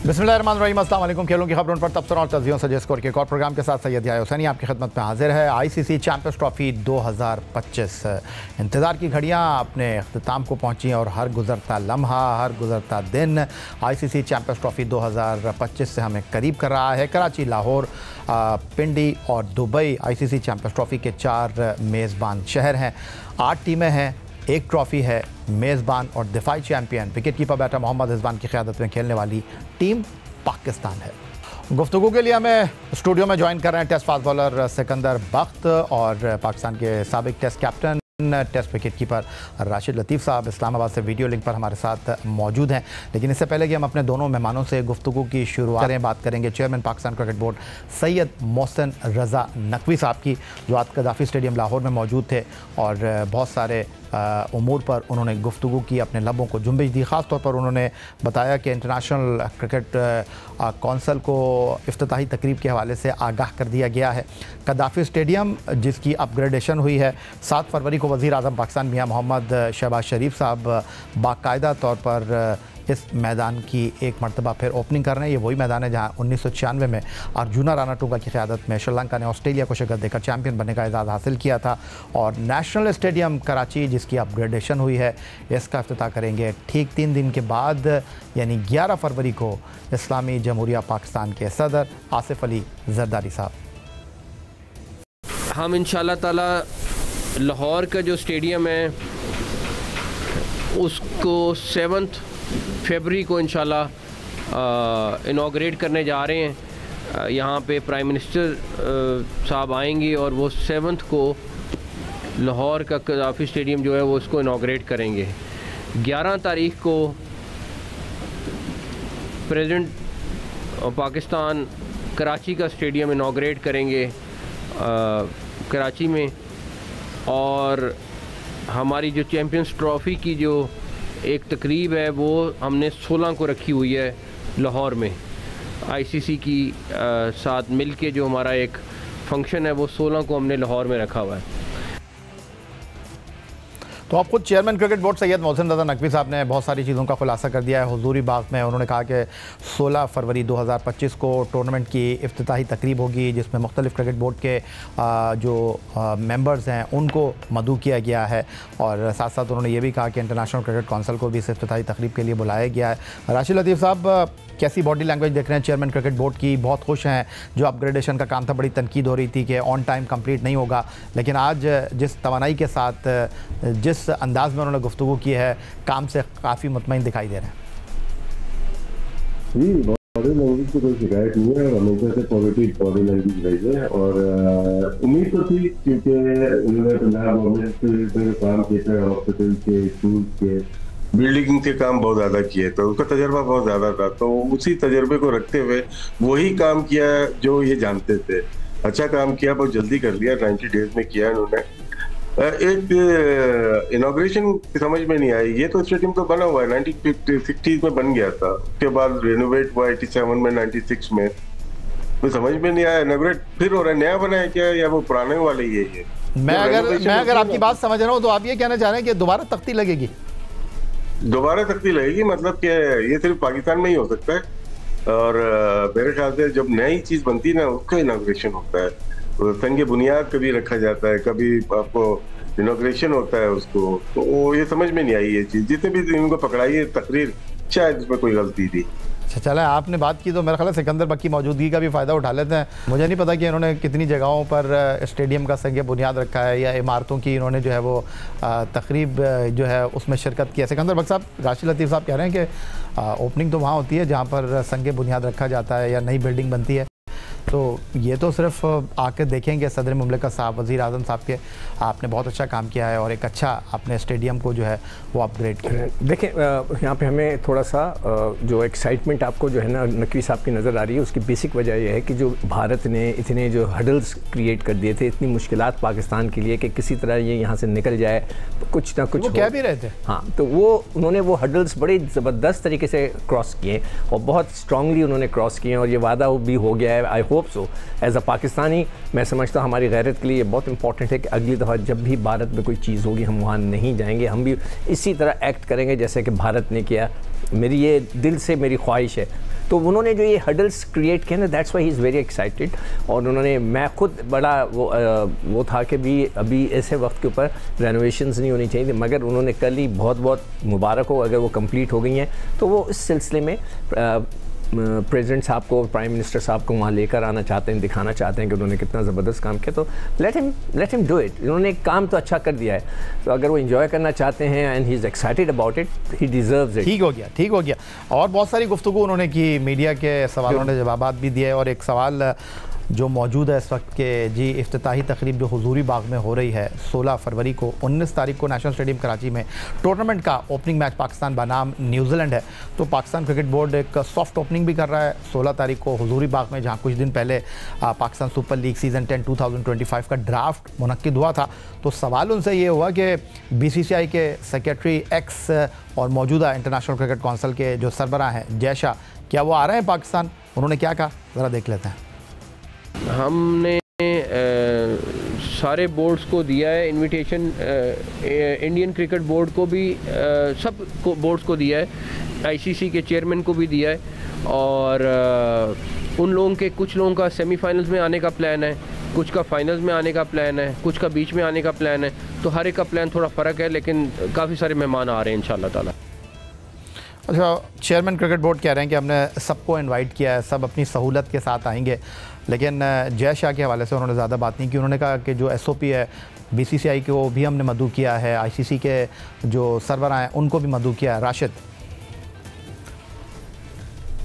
बिस्मिल्लाहिर्रहमानिर्रहीम, अस्सलाम वालेकुम। खेलों की खबरों पर तबसरा और तज़ियों से स्कोर के एक और प्रोग्राम के साथ सैयद याह्या हुसैनी आपकी खिदमत में हाजिर है। आईसीसी चैंपियंस ट्रॉफी 2025 इंतज़ार की घड़ियां अपने अख्ताम को पहुंची और हर गुज़रता लम्हा, हर गुज़रता दिन आईसीसी चैंपियंस ट्रॉफी 2025 से हमें करीब कर रहा है। कराची, लाहौर, पिंडी और दुबई आईसीसी चैंपियंस ट्रॉफी के 4 मेज़बान शहर हैं। 8 टीमें हैं, एक ट्रॉफ़ी है। मेज़बान और दिफाई champion wicket keeper batter Mohammad Rizwan की क़यादत में खेलने वाली टीम पाकिस्तान है। गुफ्तगू के लिए हमें स्टूडियो में ज्वाइन कर रहे हैं test fast bowler Sikandar Bakht और पाकिस्तान के साबिक test captain, test wicket keeper Rashid Latif साहब इस्लामाबाद से वीडियो लिंक पर हमारे साथ मौजूद हैं। लेकिन इससे पहले कि हम अपने दोनों मेहमानों से गुफ्तगू की शुरुआत करें, बात करेंगे chairman Pakistan cricket board Syed Mohsin Raza Naqvi साहब की, जो आज कदाफ़ी स्टेडियम लाहौर में मौजूद थे और बहुत सारे उमूर पर उन्होंने गुफ्तगू की, अपने लबों को जुम्बिश दी। ख़ास तौर पर उन्होंने बताया कि इंटरनेशनल क्रिकेट कौंसिल को इफ्तिताही तकरीब के हवाले से आगाह कर दिया गया है। कदाफ़ी स्टेडियम जिसकी अपग्रेडेशन हुई है, 7 फरवरी को वज़ीर आज़म पाकिस्तान मियां मोहम्मद शहबाज शरीफ साहब बाकायदा तौर पर इस मैदान की एक मरतबा फिर ओपनिंग कर रहे हैं। ये वही मैदान है जहाँ 1996 में अर्जुना रानाटुंगा की क़यादत में श्रीलंका ने ऑस्ट्रेलिया को शिकस्त देकर चैम्पियन बनने का एजाज़ हासिल किया था। और नेशनल स्टेडियम कराची जिसकी अपग्रेडेशन हुई है, इसका इफ्तिताह करेंगे ठीक 3 दिन के बाद, यानी 11 फरवरी को इस्लामी जमहूरिया पाकिस्तान के सदर आसिफ अली जरदारी साहब। हम इंशाल्लाह ताला लाहौर का जो स्टेडियम है उसको 7 फरवरी को इंशाल्लाह इनॉग्रेट करने जा रहे हैं। यहाँ पे प्राइम मिनिस्टर साहब आएंगे और वो 7 को लाहौर का कदाफ़ी स्टेडियम जो है वो उसको इनॉग्रेट करेंगे। 11 तारीख को प्रेसिडेंट पाकिस्तान कराची का स्टेडियम इनॉग्रेट करेंगे कराची में। और हमारी जो चैम्पियंस ट्रॉफ़ी की जो एक तकरीब है वो हमने 16 को रखी हुई है लाहौर में। आईसीसी की साथ मिल के जो हमारा एक फंक्शन है वो 16 को हमने लाहौर में रखा हुआ है। तो आप खुद chairman cricket board Syed Mohsin Raza Naqvi साहब ने बहुत सारी चीज़ों का खुलासा कर दिया है हुजूरी बाग में। उन्होंने कहा कि 16 फरवरी 2025 को टूर्नामेंट की इफ्तिताही तकरीब होगी जिसमें मुख्तलिफ़ क्रिकेट बोर्ड के जो मेंबर्स हैं उनको मदऊ किया गया है। और साथ साथ उन्होंने ये भी कहा कि इंटरनेशनल क्रिकेट कौंसिल को भी इस इफ्तिताही तकरीब के लिए बुलाया गया है। राशिद लतीफ़ साहब, कैसी बॉडी लैंग्वेज देख रहे हैं चेयरमैन क्रिकेट बोर्ड की? बहुत खुश हैं। जो अपग्रेडेशन का काम था, बड़ी तनकीद हो रही थी कि ऑन टाइम कंप्लीट नहीं होगा, लेकिन आज जिस तवानाई के साथ, जिस अंदाज में उन्होंने गुफ्तगू की है, काम से काफ़ी मुतमईन दिखाई दे रहे हैं। जी, बॉडी लैंग्वेज की कोई शिकायत नहीं है और हमेशा से पॉजिटिव बॉडी लैंग्वेज रही है। और उम्मीद तो थी क्योंकि उन्होंने पंजाब गवर्नमेंट में काम किया, हॉस्पिटल के, स्कूल के, बिल्डिंग के काम बहुत ज्यादा किए, तो उसका तजर्बा बहुत ज्यादा था। तो उसी तजर्बे को रखते हुए वही काम किया जो ये जानते थे। अच्छा काम किया, बहुत जल्दी कर लिया, 90 डेज में किया इन्होंने। एक इनॉग्रेशन समझ में नहीं आई। ये तो स्टेडियम तो बना हुआ है, 1960s में बन गया था, उसके बाद रेनोवेट हुआ 87 में, 96 में। तो समझ में नहीं आया, इनॉग्रेट फिर हो रहा है, नया बना है क्या या वो पुराने वाले ही है? मैं अगर आपकी बात समझ रहा हूँ तो आप ये कहना चाह रहे हैं कि दोबारा तख्ती लगेगी? दोबारा तख्ती लगेगी, मतलब कि ये सिर्फ पाकिस्तान में ही हो सकता है। और मेरे ख्याल से जब नई चीज बनती है ना, उसका इनॉग्रेशन होता है। तो संग बुनियाद कभी रखा जाता है, कभी आपको इनॉग्रेशन होता है उसको। तो वो ये समझ में नहीं आई ये चीज, जितने भी इनको पकड़ाई है तकरीर, शायद इसमें कोई गलती थी। अच्छा, चलें, आपने बात की तो मेरा ख्याल है सिकंदर बख्त की मौजूदगी का भी फ़ायदा उठा लेते हैं। मुझे नहीं पता कि इन्होंने कितनी जगहों पर स्टेडियम का संग बुनियाद रखा है या इमारतों की इन्होंने जो है वो तकरीब जो है उसमें शिरकत की है। सिकंदर बख्त साहब, राशिद लतीफ़ साहब कह रहे हैं कि ओपनिंग तो वहाँ होती है जहाँ पर संग बुनियाद रखा जाता है या नई बिल्डिंग बनती है। तो ये तो सिर्फ आकर देखेंगे सदर मुमलिकत साहब, वज़ीर आज़म साहब के आपने बहुत अच्छा काम किया है और एक अच्छा अपने स्टेडियम को जो है वो अपग्रेड किया। देखें, यहाँ पे हमें थोड़ा सा जो एक्साइटमेंट आपको जो है ना नकवी साहब की नज़र आ रही है, उसकी बेसिक वजह यह है कि जो भारत ने इतने जो हडल्स क्रिएट कर दिए थे, इतनी मुश्किलात पाकिस्तान के लिए कि किसी तरह ये यहाँ से निकल जाए, तो कुछ ना कुछ कह भी रहे थे। हाँ, तो वो उन्होंने वो हडल्स बड़े ज़बरदस्त तरीके से क्रॉस किए और बहुत स्ट्रांगली उन्होंने क्रॉस किए और ये वादा भी हो गया है। I hope so as a Pakistani मैं समझता हूँ हमारी गैरत के लिए बहुत इंपॉर्टेंट है कि अगली दफ़ा जब भी भारत में कोई चीज़ होगी हम वहाँ नहीं जाएंगे, हम भी इसी तरह एक्ट करेंगे जैसे कि भारत ने किया। मेरी ये दिल से मेरी ख्वाहिश है तो उन्होंने जो ये हडल्स क्रिएट किए ना, that's why he is very excited. और उन्होंने, मैं खुद बड़ा वो था कि भी अभी ऐसे वक्त के ऊपर रेनोवेशंस नहीं होनी चाहिए, मगर उन्होंने कल ही बहुत बहुत मुबारक हो अगर वो कंप्लीट हो गई हैं। तो वो इस सिलसिले में प्रेसिडेंट साहब को, प्राइम मिनिस्टर साहब को वहाँ लेकर आना चाहते हैं, दिखाना चाहते हैं कि उन्होंने कितना ज़बरदस्त काम किया। तो लेट हिम डू इट। उन्होंने एक काम तो अच्छा कर दिया है, तो अगर वो एंजॉय करना चाहते हैं and he is excited about it, he deserves it. ठीक हो गया। और बहुत सारी गुफ्तगू उन्होंने की, मीडिया के सवालों ने जवाब भी दिए। और एक सवाल जो मौजूद है इस वक्त के जी, इफ्तिताही तकरीब जो हुजूरी बाग में हो रही है 16 फरवरी को, 19 तारीख को नेशनल स्टेडियम कराची में टूर्नामेंट का ओपनिंग मैच पाकिस्तान बनाम न्यूजीलैंड है। तो पाकिस्तान क्रिकेट बोर्ड एक सॉफ्ट ओपनिंग भी कर रहा है 16 तारीख को हुजूरी बाग में, जहां कुछ दिन पहले पाकिस्तान सुपर लीग सीज़न 10 2025 का ड्राफ्ट मुनक्किद हुआ था। तो सवाल उनसे ये हुआ कि BCCI के सेक्रेटरी एक्स और मौजूदा इंटरनेशनल क्रिकेट काउंसिल के जो सरबराह हैं जय शाह, क्या वो आ रहे हैं पाकिस्तान? उन्होंने क्या कहा, ज़रा देख लेते हैं। हमने सारे बोर्ड्स को दिया है इनविटेशन, इंडियन क्रिकेट बोर्ड को भी, सब बोर्ड्स को दिया है, ICC के चेयरमैन को भी दिया है। और उन लोगों के, कुछ लोगों का सेमीफाइनल्स में आने का प्लान है, कुछ का फाइनल्स में आने का प्लान है, कुछ का बीच में आने का प्लान है। तो हर एक का प्लान थोड़ा फ़र्क है, लेकिन काफ़ी सारे मेहमान आ रहे हैं इंशाल्लाह ताला। अच्छा, चेयरमैन क्रिकेट बोर्ड कह रहे हैं कि हमने सबको इनवाइट किया है, सब अपनी सहूलत के साथ आएंगे, लेकिन जय शाह के हवाले से उन्होंने ज़्यादा बात नहीं की। उन्होंने कहा कि जो SOP है BCCI को भी हमने मदऊ किया है, ICC के जो सरबराह हैं उनको भी मदऊ किया है। राशिद,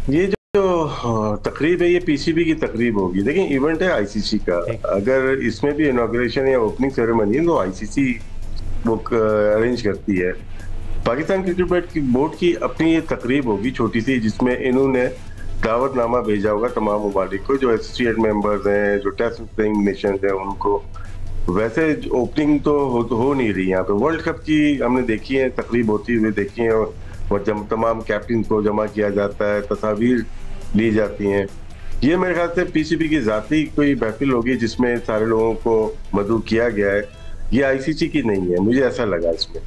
ये जो तकरीब है ये PCB की तकरीब होगी। देखिए, इवेंट है ICC का, अगर इसमें भी इनॉग्रेशन या ओपनिंग सेरेमनी है तो ICC वो अरेंज करती है। पाकिस्तान क्रिकेट बोर्ड की अपनी ये तकरीब होगी छोटी सी, जिसमें इन्होंने दावतनामा भेजा होगा तमाम ममालिक को, जो एसोसिएट मेंबर्स हैं, जो टेस्ट प्लेइंग नेशंस हैं उनको। वैसे ओपनिंग तो हो नहीं रही यहाँ पे। वर्ल्ड कप की हमने देखी है, तकरीब होती हुई देखी है, और जब तमाम कैप्टन को जमा किया जाता है, तस्वीर ली जाती हैं। ये मेरे ख्याल से PCB की ज़ाती कोई महफिल होगी जिसमें सारे लोगों को मदऊ किया गया है, ये ICC की नहीं है, मुझे ऐसा लगा इसमें।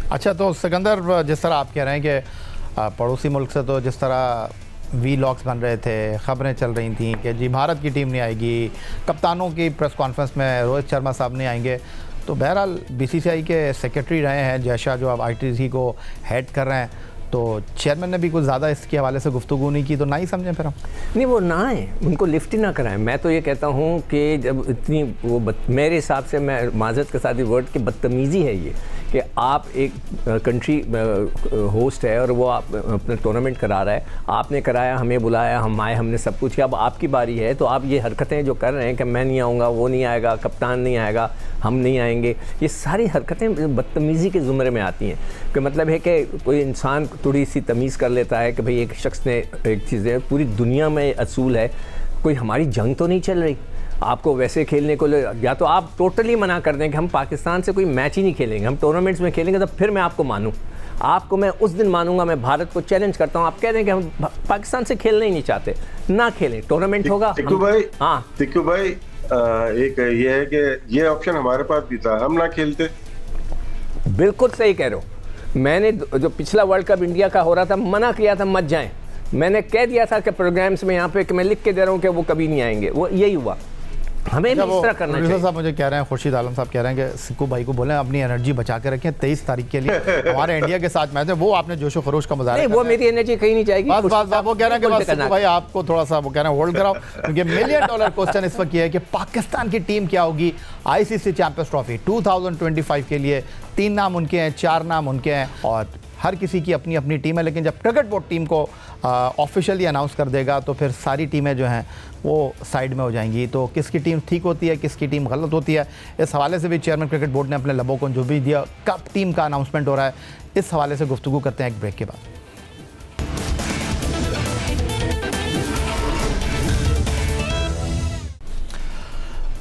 अच्छा, तो सिकंदर, जिस तरह आप कह रहे हैं कि पड़ोसी मुल्क से तो जिस तरह वीलॉग्स बन रहे थे, ख़बरें चल रही थी कि जी भारत की टीम नहीं आएगी, कप्तानों की प्रेस कॉन्फ्रेंस में रोहित शर्मा साहब नहीं आएंगे, तो बहरहाल BCCI के सेक्रेटरी रहे हैं जय शाह, जो अब ITC को हेड कर रहे हैं, तो चेयरमैन ने भी कुछ ज़्यादा इसके हवाले से गुफ्तगू नहीं की, तो ना ही समझें फिर हम। नहीं, वो ना आए, उनको लिफ्ट ही ना कराएं। मैं तो ये कहता हूँ कि जब इतनी मेरे हिसाब से, मैं माजरत के साथ ही वर्ड की बदतमीज़ी है ये कि आप एक कंट्री होस्ट है और वो आप अपना टूर्नामेंट करा रहा है, आपने कराया, हमें बुलाया, हम आए, हमने सब कुछ किया, अब आपकी बारी है, तो आप ये हरकतें जो कर रहे हैं कि मैं नहीं आऊँगा, वो नहीं आएगा, कप्तान नहीं आएगा, हम नहीं आएंगे, ये सारी हरकतें बदतमीज़ी के ज़ुमरे में आती हैं। कि मतलब है कि कोई इंसान थोड़ी सी तमीज़ कर लेता है कि भाई एक शख्स ने एक चीज़ है, पूरी दुनिया में असूल है, कोई हमारी जंग तो नहीं चल रही, आपको वैसे खेलने को, या तो आप टोटली मना कर दें कि हम पाकिस्तान से कोई मैच ही नहीं खेलेंगे, हम टूर्नामेंट्स में खेलेंगे, तो फिर मैं आपको मानूँ, आपको मैं उस दिन मानूंगा। मैं भारत को चैलेंज करता हूँ, आप कह दें कि हम पाकिस्तान से खेलना ही नहीं चाहते, ना खेलें, टूर्नामेंट होगा। तिक्कू भाई, हाँ तिक्कू भाई, एक ये है कि ये ऑप्शन हमारे पास भी था, हम ना खेलते। बिल्कुल सही कह रहे हो। मैंने जो पिछला वर्ल्ड कप इंडिया का हो रहा था, मना किया था मत जाएं, मैंने कह दिया था कि प्रोग्राम्स में यहाँ पे कि मैं लिख के दे रहा हूँ कि वो कभी नहीं आएंगे, वो यही हुआ। हमें भी इस तरह करना चाहिए। साहब मुझे कह रहे हैं, खुर्शीद आलम साहब कह रहे हैं कि सिक्कू भाई को बोलें अपनी एनर्जी बचा के रखें, 23 तारीख के लिए हमारे इंडिया के साथ मैच है, वो आपने जोशो खरोश का मजाक, वो मेरी एनर्जी कहीं नहीं जाएगी। बस वो कह रहे हैं कि बस सिक्कू भाई आपको थोड़ा सा वो कह रहे हैं होल्ड कराओ, क्योंकि $1 मिलियन क्वेश्चन इस वक्त ये है कि पाकिस्तान की टीम क्या होगी ICC चैंपियंस ट्रॉफी 2025 के लिए। 3 नाम उनके हैं, 4 नाम उनके हैं, और हर किसी की अपनी अपनी टीम है। लेकिन जब क्रिकेट बोर्ड टीम को ऑफिशियली अनाउंस कर देगा तो फिर सारी टीमें जो हैं वो साइड में हो जाएंगी। तो किसकी टीम ठीक होती है, किसकी टीम गलत होती है, इस हवाले से भी चेयरमैन क्रिकेट बोर्ड ने अपने लबों को जो भी दिया, कब टीम का अनाउंसमेंट हो रहा है, इस हवाले से गुफ्तगू करते हैं एक ब्रेक के बाद।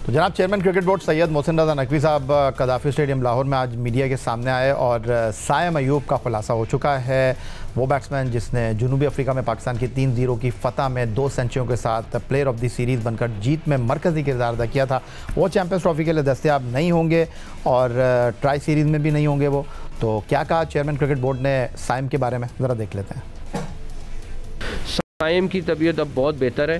तो जनाब chairman cricket board Syed Mohsin Raza Naqvi साहब कदाफ़ी स्टेडियम लाहौर में आज मीडिया के सामने आए और सायम अयूब का खुलासा हो चुका है। वो बैट्समैन जिसने जनूबी अफ्रीका में पाकिस्तान की 3-0 की फतह में 2 सेंचुरियों के साथ प्लेयर ऑफ द सीरीज़ बनकर जीत में मरकज़ी किरदार अदा किया था, वो चैंपियंस ट्रॉफी के लिए दस्तयाब नहीं होंगे और ट्राई सीरीज़ में भी नहीं होंगे वो। तो क्या कहा चेयरमैन क्रिकेट बोर्ड ने सायम के बारे में, ज़रा देख लेते हैं। साइम की तबीयत अब बहुत बेहतर है।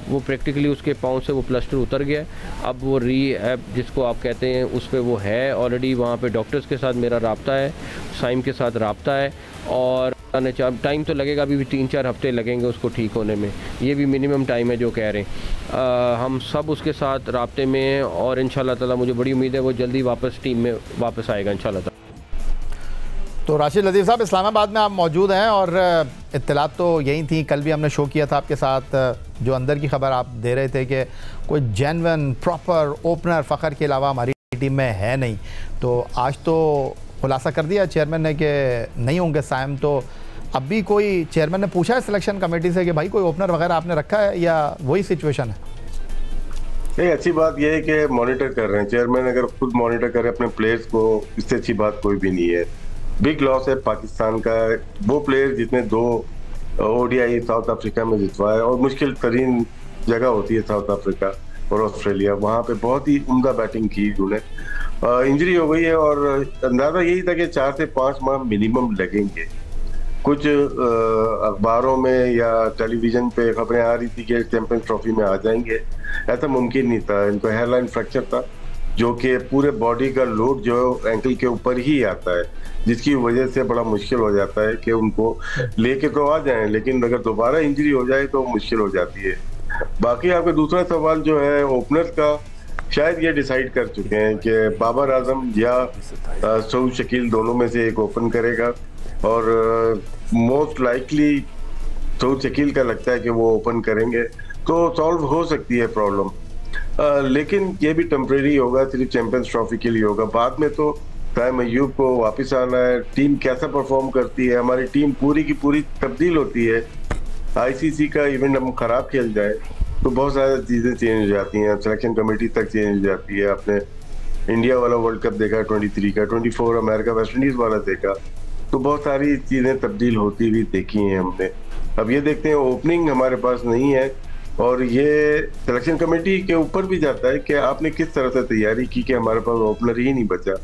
वो प्रैक्टिकली उसके पाँव से वो प्लास्टर उतर गया, अब वो रीहैब जिसको आप कहते हैं उस पर वो है ऑलरेडी। वहाँ पे डॉक्टर्स के साथ मेरा राब्ता है, साइम के साथ राब्ता है, और टाइम तो लगेगा, अभी भी 3-4 हफ्ते लगेंगे उसको ठीक होने में। ये भी मिनिमम टाइम है जो कह रहे हैं। हम सब उसके साथ राब्ते में हैं और इंशाल्लाह ताला मुझे बड़ी उम्मीद है वो जल्दी वापस टीम में वापस आएगा इंशाल्लाह ताला। तो राशिद लतीफ़ साहब, इस्लामाबाद में आप मौजूद हैं और इत्तलात तो यही थी, कल भी हमने शो किया था आपके साथ, जो अंदर की खबर आप दे रहे थे कि कोई जेन्युइन प्रॉपर ओपनर फ़खर के अलावा हमारी टीम में है नहीं। तो आज तो खुलासा कर दिया चेयरमैन ने कि नहीं होंगे साइम। तो अब भी कोई चेयरमैन ने पूछा है सिलेक्शन कमेटी से कि भाई कोई ओपनर वगैरह आपने रखा है या वही सिचुएशन है? नहीं, अच्छी बात यह है कि मॉनिटर कर रहे हैं चेयरमैन। अगर खुद मॉनिटर करे अपने प्लेयर्स को, इससे अच्छी बात कोई भी नहीं है। बिग लॉस है पाकिस्तान का, वो प्लेयर जितने 2 ODI साउथ अफ्रीका में जितवाए, और मुश्किल तरीन जगह होती है साउथ अफ्रीका और ऑस्ट्रेलिया, वहाँ पे बहुत ही उम्दा बैटिंग की उन्हें। इंजरी हो गई है और अंदाजा यही था कि 4 से 5 माह मिनिमम लगेंगे। कुछ अखबारों में या टेलीविजन पे खबरें आ रही थी कि चैंपियंस ट्रॉफी में आ जाएंगे, ऐसा मुमकिन नहीं था। इनको हेयरलाइन फ्रैक्चर था, जो कि पूरे बॉडी का लोड जो एंकल के ऊपर ही आता है, जिसकी वजह से बड़ा मुश्किल हो जाता है कि उनको लेके तो आ जाएं, लेकिन अगर दोबारा इंजरी हो जाए तो मुश्किल हो जाती है। बाकी आपका दूसरा सवाल जो है ओपनर्स का, शायद ये डिसाइड कर चुके हैं कि बाबर आजम या सऊद शकील दोनों में से एक ओपन करेगा, और मोस्ट लाइकली सऊद शकील का लगता है कि वो ओपन करेंगे, तो सॉल्व हो सकती है प्रॉब्लम। लेकिन ये भी टेम्परेरी होगा, सिर्फ चैंपियंस ट्रॉफी के लिए होगा। बाद में तो साइम अय्यूब को वापस आना है, टीम कैसा परफॉर्म करती है, हमारी टीम पूरी की पूरी तब्दील होती है। ICC का इवेंट हम खराब खेल जाए तो बहुत सारी चीज़ें चेंज हो जाती हैं, सिलेक्शन कमेटी तक चेंज हो जाती है। आपने इंडिया वाला वर्ल्ड कप देखा 23 का, 24 अमेरिका वेस्ट इंडीज़ वाला देखा, तो बहुत सारी चीज़ें तब्दील होती हुई देखी हैं हमने। अब ये देखते हैं, ओपनिंग हमारे पास नहीं है, और ये सिलेक्शन कमेटी के ऊपर भी जाता है कि आपने किस तरह से तैयारी की कि हमारे पास ओपनर ही नहीं बचा।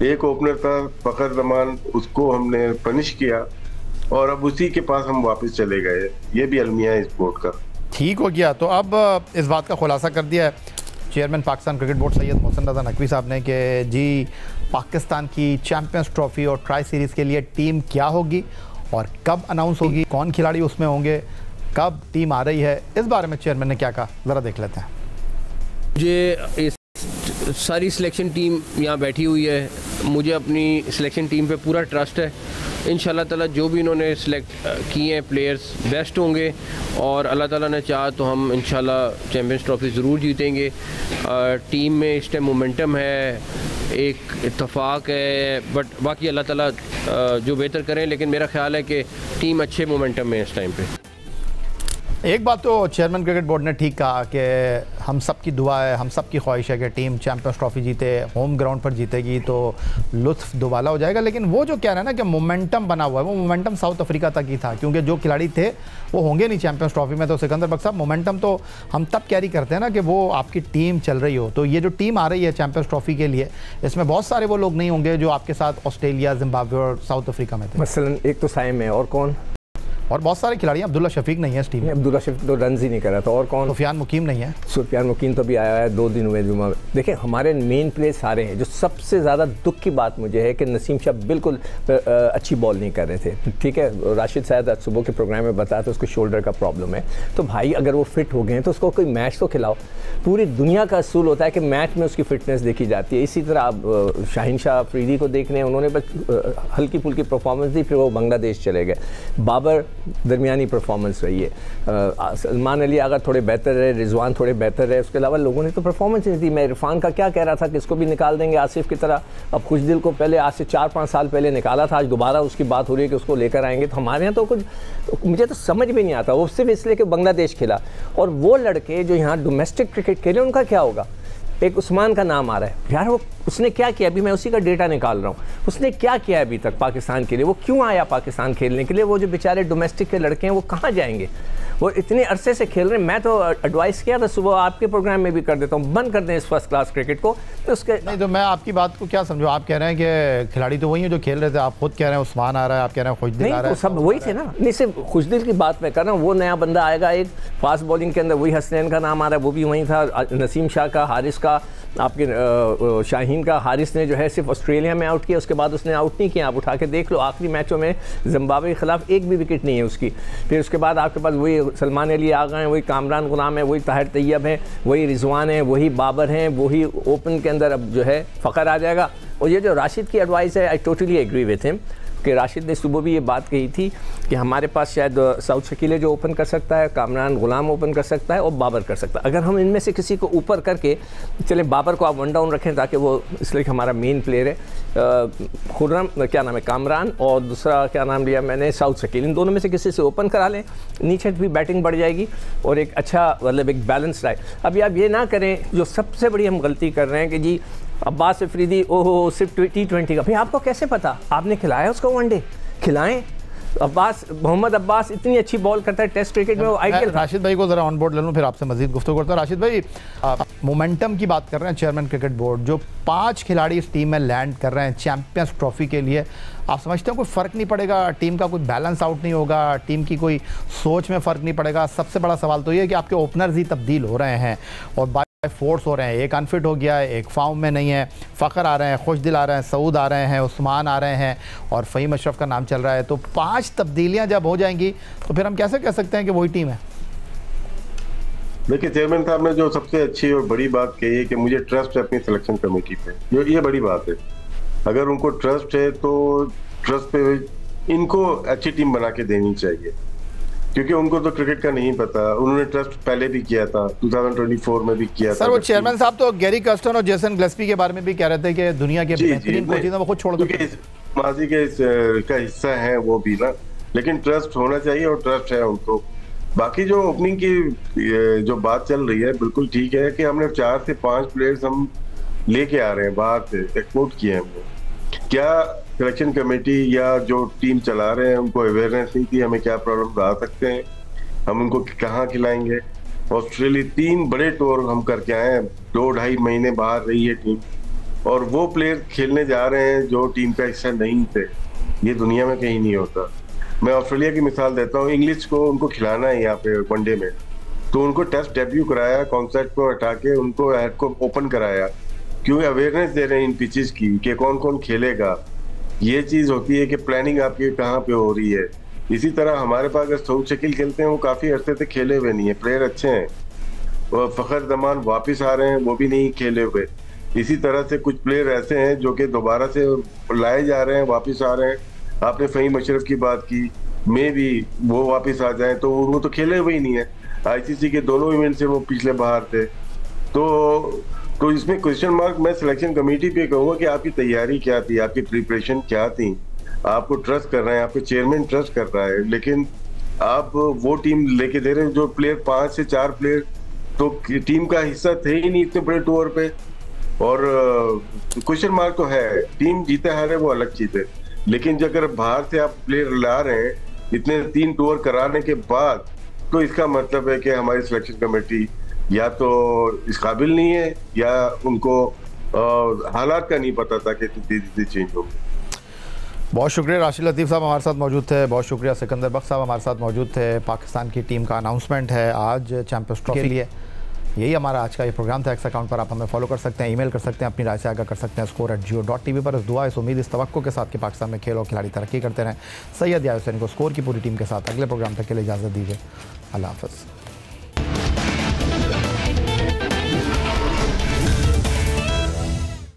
एक ओपनर था फ़खर जमान, उसको हमने पनिश किया और अब उसी के पास हम वापस चले गए। ये भी अलमिया है इस बोर्ड का। ठीक हो गया। तो अब इस बात का खुलासा कर दिया है chairman Pakistan cricket board Syed Mohsin Raza Naqvi साहब ने कि जी पाकिस्तान की चैम्पियंस ट्रॉफ़ी और ट्राई सीरीज़ के लिए टीम क्या होगी और कब अनाउंस होगी, कौन खिलाड़ी उसमें होंगे, कब टीम आ रही है, इस बारे में चेयरमैन ने क्या कहा, ज़रा देख लेते हैं। मुझे सारी सिलेक्शन टीम यहाँ बैठी हुई है, मुझे अपनी सिलेक्शन टीम पे पूरा ट्रस्ट है। इंशाल्लाह ताला जो भी इन्होंने सिलेक्ट किए हैं प्लेयर्स बेस्ट होंगे, और अल्लाह ताला ने चाहा तो हम इंशाल्लाह चैम्पियंस ट्रॉफी ज़रूर जीतेंगे। टीम में इस टाइम मोमेंटम है, एक इत्तफाक है, बट बाकी अल्लाह ताला जो बेहतर करें, लेकिन मेरा ख्याल है कि टीम अच्छे मोमेंटम में है इस टाइम पे। एक बात तो चेयरमैन क्रिकेट बोर्ड ने ठीक कहा कि हम सब की दुआ है, हम सब की ख्वाहिश है कि टीम चैम्पियंस ट्रॉफी जीते, होम ग्राउंड पर जीतेगी तो लुत्फ दुबाला हो जाएगा। लेकिन वो जो कह रहे हैं ना कि मोमेंटम बना हुआ है, वो मोमेंटम साउथ अफ्रीका तक ही था, क्योंकि जो खिलाड़ी थे वो होंगे नहीं चैम्पियंस ट्रॉफी में। तो सिकंदर बख्श साहब, मोमेंटम तो हम तब कैरी करते हैं ना कि वो आपकी टीम चल रही हो। तो ये जो टीम आ रही है चैम्पियंस ट्रॉफी के लिए, इसमें बहुत सारे वो लोग नहीं होंगे जो आपके साथ ऑस्ट्रेलिया, जिम्बाब्वे और साउथ अफ्रीका में थे। मसलन एक तो साइम है, और कौन, और बहुत सारे खिलाड़ी, अब्दुल्ला शफीक नहीं है इस टीम में, अब्दुल्ला शफीक तो रन ही नहीं कर रहा था, और कौन, सुफियान मुकीम नहीं है, सुफियान मुकीम तो भी आया है 2 दिन हुए जुमा। देखिए हमारे मेन प्लेयर सारे हैं। जो सबसे ज़्यादा दुख की बात मुझे है कि नसीम शाह बिल्कुल अच्छी बॉल नहीं कर रहे थे। ठीक है, राशिद शायद आज सुबह के प्रोग्राम में बताया था उसको शोल्डर का प्रॉब्लम है, तो भाई अगर वो फिट हो गए हैं तो उसको कोई मैच तो खिलाओ। पूरी दुनिया का असूल होता है कि मैच में उसकी फिटनेस देखी जाती है। इसी तरह आप शाहीन शाह अफरीदी को देख रहे हैं, उन्होंने बस हल्की फुल्की परफॉर्मेंस दी, फिर वो बांग्लादेश चले गए। बाबर दरमियानी परफॉर्मेंस रही है, सलमान अली अगर थोड़े बेहतर रहे, रिजवान थोड़े बेहतर रहे, उसके अलावा लोगों ने तो परफॉर्मेंस नहीं दी। मैं इरफान का क्या कह रहा था कि इसको भी निकाल देंगे आसिफ की तरह। अब कुछ दिल को पहले आज से 4-5 साल पहले निकाला था, आज दोबारा उसकी बात हो रही है कि उसको लेकर आएंगे। तो हमारे यहाँ तो कुछ मुझे तो समझ भी नहीं आता। वो सिर्फ इसलिए कि बांग्लादेश खेला, और वो लड़के जो यहाँ डोमेस्टिक क्रिकेट खेले उनका क्या होगा। एक उस्मान का नाम आ रहा है यार, वो उसने क्या किया, अभी मैं उसी का डेटा निकाल रहा हूँ, उसने क्या किया अभी तक पाकिस्तान के लिए, वो क्यों आया पाकिस्तान खेलने के लिए, वो जो बेचारे डोमेस्टिक के लड़के हैं वो कहाँ जाएंगे, वो इतने अरसे से खेल रहे हैं। मैं तो एडवाइस किया था सुबह आपके प्रोग्राम में भी कर देता हूँ, बंद कर दें इस फर्स्ट क्लास क्रिकेट को। तो उसके नहीं, तो मैं आपकी बात को क्या समझूं, आप कह रहे हैं कि खिलाड़ी तो वही हैं जो खेल रहे थे, आप खुद कह रहे हैं उस्मान आ रहा है, आप कह रहे हैं खुशदिल आ रहा है, तो सब वही थे ना। नहीं, सिर्फ खुशदिल की बात मैं कर रहा हूँ, वो नया बंदा आएगा एक फास्ट बॉलिंग के अंदर, वही हसनैन का नाम आ रहा है, वो भी वहीं था, नसीम शाह का, हारिस का, आपके शाहीन का। हारिस ने जो है सिर्फ ऑस्ट्रेलिया में आउट किया, उसके बाद उसने आउट नहीं किया, आप उठा के देख लो आखिरी मैचों में जिम्बाब्वे के खिलाफ एक भी विकेट नहीं है उसकी। फिर उसके बाद आपके पास वही सलमान अली आ गए, वही कामरान गुलाम है, वही ताहिर तैयब है, वही रिजवान है, वही बाबर हैं, वही ओपन के अंदर अब जो है फ़खर आ जाएगा। और ये जो राशिद की एडवाइस है, I totally agree with him कि राशिद ने सुबह भी ये बात कही थी कि हमारे पास शायद साउथ शकीले जो ओपन कर सकता है, कामरान गुलाम ओपन कर सकता है और बाबर कर सकता है। अगर हम इनमें से किसी को ऊपर करके चले, बाबर को आप वन डाउन रखें ताकि वो इसलिए हमारा मेन प्लेयर है, खुर्रम क्या नाम है कामरान, और दूसरा क्या नाम लिया मैंने साउथ शकील, इन दोनों में से किसी से ओपन करा लें, नीचे भी बैटिंग बढ़ जाएगी और एक अच्छा मतलब एक बैलेंस रहे। अभी आप ये ना करें जो सबसे बड़ी हम गलती कर रहे हैं कि जी अब्बास अफरीदी ओहो सिर्फ T20 का, भाई आपको कैसे पता, आपने खिलाया उसको वनडे, खिलाएं। अब्बास, मोहम्मद अब्बास इतनी अच्छी बॉल करता है टेस्ट क्रिकेट में, वो आईपीएल। राशिद भाई को ज़रा ऑन बोर्ड ले लूँ, फिर आपसे मजीद गुफ्तगू करता हूँ। राशिद भाई, मोमेंटम की बात कर रहे हैं चेयरमैन क्रिकेट बोर्ड, जो 5 खिलाड़ी इस टीम में लैंड कर रहे हैं चैंपियंस ट्रॉफी के लिए, आप समझते हैं कोई फ़र्क नहीं पड़ेगा, टीम का कोई बैलेंस आउट नहीं होगा, टीम की कोई सोच में फ़र्क नहीं पड़ेगा? सबसे बड़ा सवाल तो ये है कि आपके ओपनर्स ही तब्दील हो रहे हैं और फोर्स हो रहे हैं, एक अनफिट हो गया है, एक फॉर्म में नहीं है, फ़खर आ रहे हैं, खुशदिल आ रहे हैं, सऊद आ रहे हैं, उस्मान आ रहे हैं और फ़हीम अशरफ का नाम चल रहा है। तो 5 तब्दीलियां जब हो जाएंगी तो फिर हम कैसे कह सकते हैं कि वही टीम है? देखिए, चेयरमैन साहब ने जो सबसे अच्छी और बड़ी बात कही है कि मुझे ट्रस्ट है अपनी सिलेक्शन कमेटी पे, ये बड़ी बात है। अगर उनको ट्रस्ट है तो ट्रस्ट पे इनको अच्छी टीम बना के देनी चाहिए, क्योंकि उनको तो क्रिकेट का नहीं पता। उन्होंने ट्रस्ट पहले भी किया था, 2024 में भी किया था। सर, वो चेयरमैन साहब तो गैरी कर्स्टन और जेसन गिलेस्पी के बारे में भी कह रहे थे कि दुनिया के बेहतरीन कोचेस हैं, वो खुद छोड़ दो, माजी के का हिस्सा है वो भी ना, लेकिन ट्रस्ट होना चाहिए और ट्रस्ट है उनको। बाकी जो ओपनिंग की जो बात चल रही है बिल्कुल ठीक है कि हमने 4 से 5 प्लेयर्स हम लेके आ रहे हैं, बाहर से एक्सपोर्ट किए हैं हमने। क्या सिलेक्शन कमेटी या जो टीम चला रहे हैं उनको अवेयरनेस नहीं थी हमें क्या प्रॉब्लम आ सकते हैं, हम उनको कहाँ खिलाएंगे? ऑस्ट्रेलिया 3 बड़े टूर हम करके आए हैं, 2-2.5 महीने बाहर रही है टीम, और वो प्लेयर खेलने जा रहे हैं जो टीम का हिस्सा नहीं थे। ये दुनिया में कहीं नहीं होता। मैं ऑस्ट्रेलिया की मिसाल देता हूँ, इंग्लिश को उनको खिलाना है यहाँ पे वनडे में, तो उनको टेस्ट डेब्यू कराया, कॉन्सेप्ट को हटा के उनको हेड को ओपन कराया, क्योंकि अवेयरनेस दे रहे हैं इन पिचेस की कि कौन कौन खेलेगा। ये चीज होती है कि प्लानिंग आपकी कहाँ पे हो रही है। इसी तरह हमारे पास अगर सऊद शकील खेलते हैं, वो काफी अरसे से खेले हुए नहीं है, प्लेयर अच्छे हैं, और फखर जमान वापस आ रहे हैं, वो भी नहीं खेले हुए। इसी तरह से कुछ प्लेयर ऐसे हैं जो कि दोबारा से लाए जा रहे हैं, वापस आ रहे हैं। आपने फ़हीम अशरफ की बात की, मे भी वो वापस आ जाए, तो वो तो खेले हुए ही नहीं है। ICC के दोनों इवेंट से वो पिछले बाहर थे, तो इसमें क्वेश्चन मार्क मैं सिलेक्शन कमेटी पे कहूँगा कि आपकी तैयारी क्या थी, आपकी प्रिपरेशन क्या थी। आपको ट्रस्ट कर रहे हैं, आपके चेयरमैन ट्रस्ट कर रहा है, लेकिन आप वो टीम लेके दे रहे हैं जो प्लेयर 5 से 4 प्लेयर तो टीम का हिस्सा थे ही नहीं इतने बड़े टूर पे। और क्वेश्चन मार्क तो है, टीम जीते हारे वो अलग चीज है, लेकिन जब अगर बाहर से आप प्लेयर ला रहे हैं इतने 3 टूर कराने के बाद, तो इसका मतलब है कि हमारी सिलेक्शन कमेटी या तो इस काबिल नहीं है या उनको हालात का नहीं पता था कि धीरे चेंज होंगे। बहुत शुक्रिया राशिद लतीफ़ साहब हमारे साथ मौजूद थे, बहुत शुक्रिया सिकंदर बख्श साहब हमारे साथ मौजूद थे। पाकिस्तान की टीम का अनाउंसमेंट है आज चैंपियंस ट्रॉफी के लिए। यही हमारा आज का ये प्रोग्राम था। एक्स अकाउंट पर आप हमें फॉलो कर सकते हैं, ईमेल कर सकते हैं, अपनी राय से आगाह कर सकते हैं score@jio.tv पर। इस दुआ, इस उम्मीद, इस तवक्को के साथ कि पाकिस्तान में खेल और खिलाड़ी तरक्की करते रहें। सैयद यार हुसैन को स्कोर की पूरी टीम के साथ अगले प्रोग्राम तक के लिए इजाज़त दीजिए। अल्लाह हाफ़िज़।